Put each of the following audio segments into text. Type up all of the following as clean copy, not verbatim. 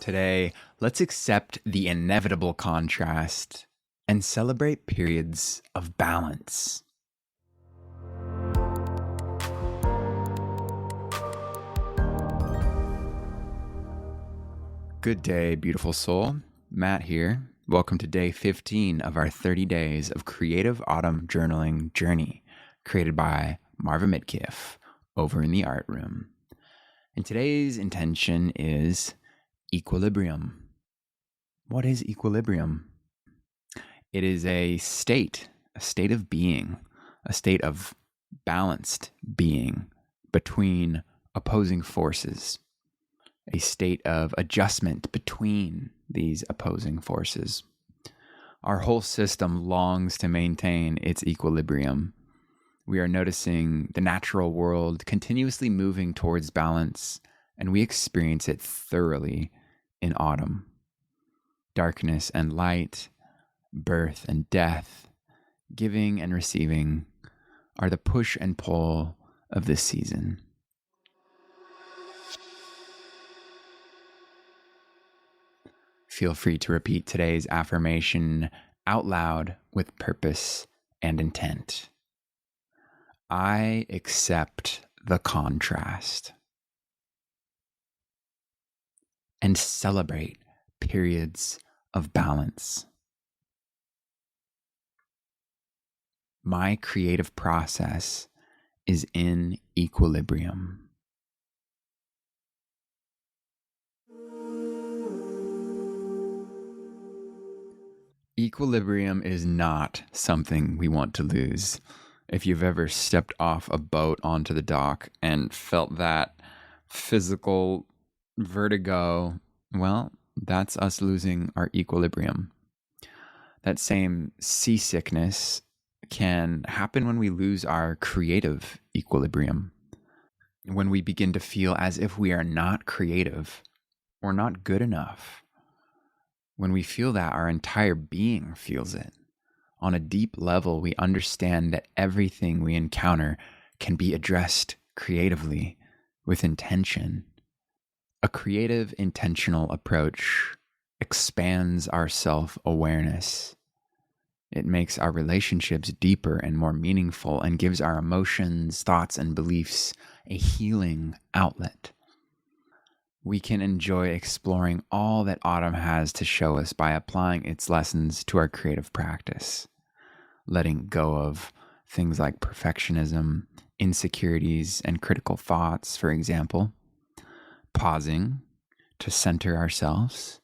Today, let's accept the inevitable contrast and celebrate periods of balance. Good day, beautiful soul. Matt here. Welcome to day 15 of our 30 days of creative autumn journaling journey created by Marva Midkiff over in the art room. And today's intention is equilibrium. What is equilibrium? It is a state of being, a state of balanced being between opposing forces, a state of adjustment between these opposing forces. Our whole system longs to maintain its equilibrium. We are noticing the natural world continuously moving towards balance, and we experience it thoroughly in autumn. Darkness and light, birth and death, giving and receiving are the push and pull of this season. Feel free to repeat today's affirmation out loud with purpose and intent. I accept the contrast and celebrate periods of balance. My creative process is in equilibrium. Equilibrium is not something we want to lose. If you've ever stepped off a boat onto the dock and felt that physical vertigo, well, that's us losing our equilibrium. That same seasickness can happen when we lose our creative equilibrium, when we begin to feel as if we are not creative or not good enough. When we feel that, our entire being feels it. On a deep level, we understand that everything we encounter can be addressed creatively with intention. A creative, intentional approach expands our self-awareness. It makes our relationships deeper and more meaningful and gives our emotions, thoughts, and beliefs a healing outlet. We can enjoy exploring all that autumn has to show us by applying its lessons to our creative practice, letting go of things like perfectionism, insecurities, and critical thoughts, for example, pausing to center ourselves,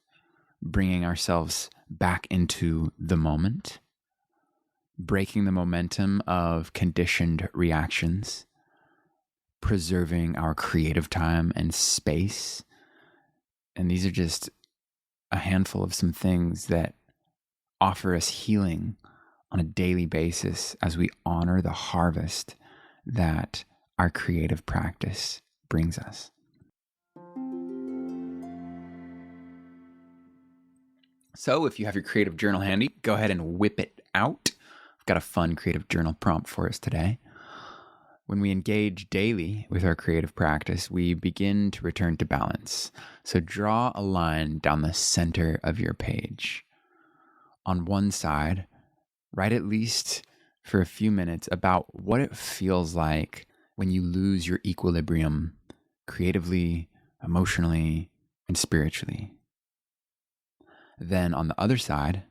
bringing ourselves back into the moment, breaking the momentum of conditioned reactions, preserving our creative time and space. And these are just a handful of some things that offer us healing on a daily basis as we honor the harvest that our creative practice brings us. So if you have your creative journal handy, go ahead and whip it out. I've got a fun creative journal prompt for us today. When we engage daily with our creative practice, we begin to return to balance. So draw a line down the center of your page. On one side, write at least for a few minutes about what it feels like when you lose your equilibrium creatively, emotionally, and spiritually. Then on the other side,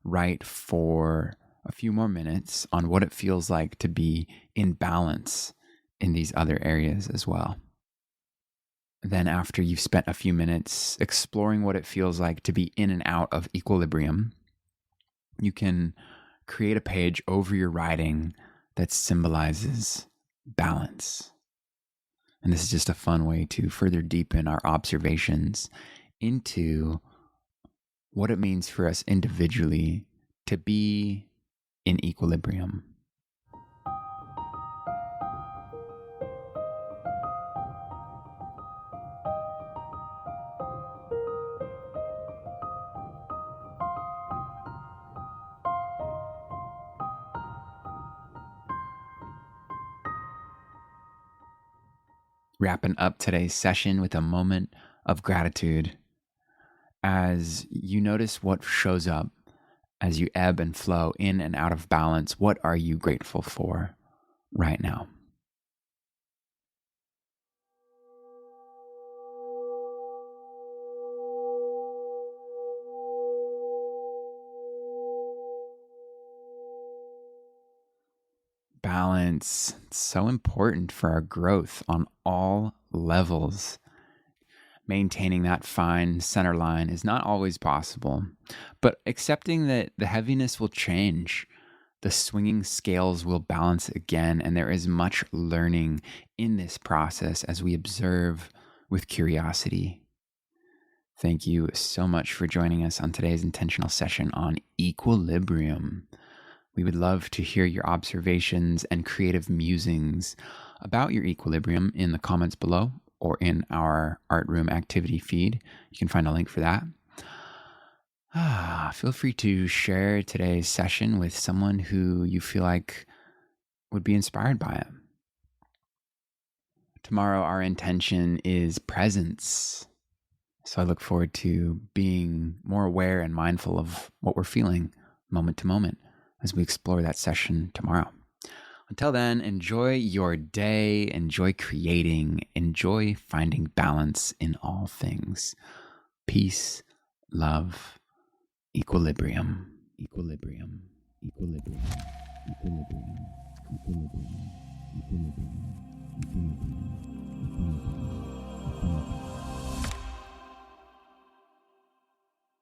write for a few more minutes on what it feels like to be in balance in these other areas as well. Then after you've spent a few minutes exploring what it feels like to be in and out of equilibrium, you can create a page over your writing that symbolizes balance. And this is just a fun way to further deepen our observations into what it means for us individually to be in equilibrium. Wrapping up today's session with a moment of gratitude. as you notice what shows up as you ebb and flow in and out of balance. What are you grateful for right now? Balance, it's so important for our growth on all levels. Maintaining that fine center line is not always possible, but accepting that the heaviness will change, the swinging scales will balance again, and there is much learning in this process as we observe with curiosity. Thank you so much for joining us on today's intentional session on equilibrium. We would love to hear your observations and creative musings about your equilibrium in the comments below or in our Art Room activity feed. You can find a link for that. Feel free to share today's session with someone who you feel like would be inspired by it. Tomorrow, our intention is presence. So I look forward to being more aware and mindful of what we're feeling moment to moment as we explore that session tomorrow. Until then, enjoy your day, enjoy creating, enjoy finding balance in all things. Peace, love, equilibrium, equilibrium, equilibrium, equilibrium, equilibrium, equilibrium, equilibrium, equilibrium, equilibrium.